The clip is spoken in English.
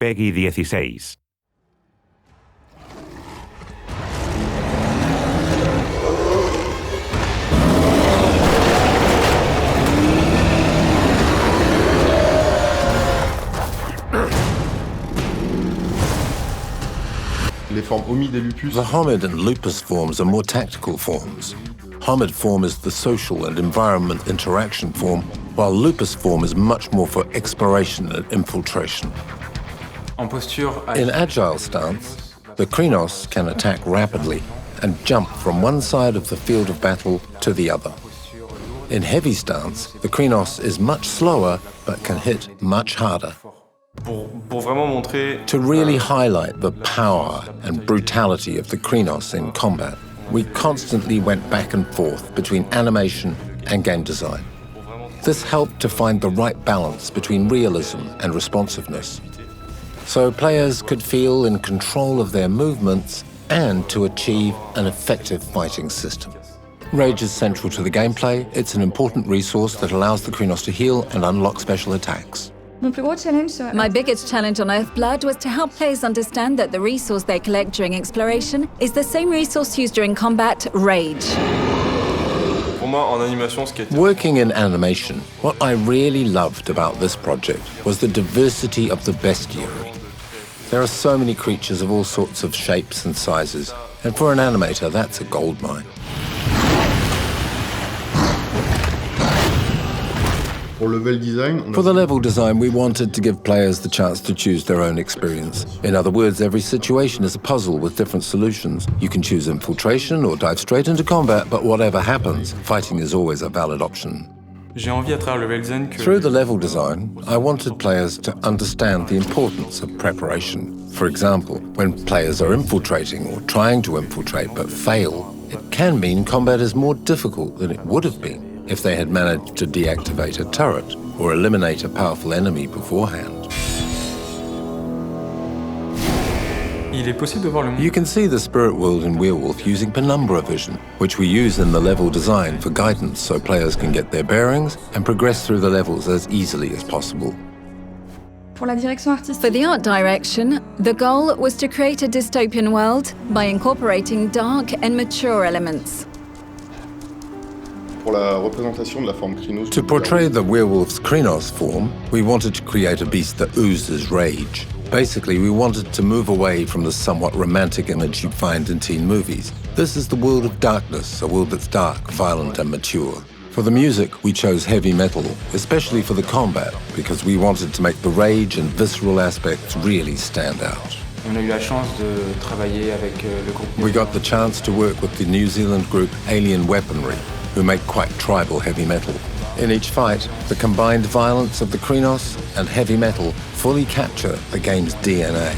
Peggy 16. Les formes homide et lupus. The homid and lupus forms are more tactical forms. Homid form is the social and environment interaction form, while lupus form is much more for exploration and infiltration. In agile stance, the Krynos can attack rapidly and jump from one side of the field of battle to the other. In heavy stance, the Krynos is much slower but can hit much harder. To really highlight the power and brutality of the Krynos in combat, we constantly went back and forth between animation and game design. This helped to find the right balance between realism and responsiveness, so players could feel in control of their movements and to achieve an effective fighting system. Rage is central to the gameplay. It's an important resource that allows the Krynos to heal and unlock special attacks. My biggest challenge on Earthblood was to help players understand that the resource they collect during exploration is the same resource used during combat, rage. Working in animation, what I really loved about this project was the diversity of the bestiary. There are so many creatures of all sorts of shapes and sizes, and for an animator, that's a goldmine. For the level design, we wanted to give players the chance to choose their own experience. In other words, every situation is a puzzle with different solutions. You can choose infiltration or dive straight into combat, but whatever happens, fighting is always a valid option. Through the level design, I wanted players to understand the importance of preparation. For example, when players are infiltrating or trying to infiltrate but fail, it can mean combat is more difficult than it would have been if they had managed to deactivate a turret or eliminate a powerful enemy beforehand. You can see the spirit world in Werewolf using penumbra vision, which we use in the level design for guidance so players can get their bearings and progress through the levels as easily as possible. For the art direction, the goal was to create a dystopian world by incorporating dark and mature elements. To portray the werewolf's Krynos form, we wanted to create a beast that oozes rage. Basically, we wanted to move away from the somewhat romantic image you'd find in teen movies. This is the world of darkness, a world that's dark, violent, and mature. For the music, we chose heavy metal, especially for the combat, because we wanted to make the rage and visceral aspects really stand out. We got the chance to work with the New Zealand group Alien Weaponry, who make quite tribal heavy metal. In each fight, the combined violence of the Krynos and heavy metal fully capture the game's DNA.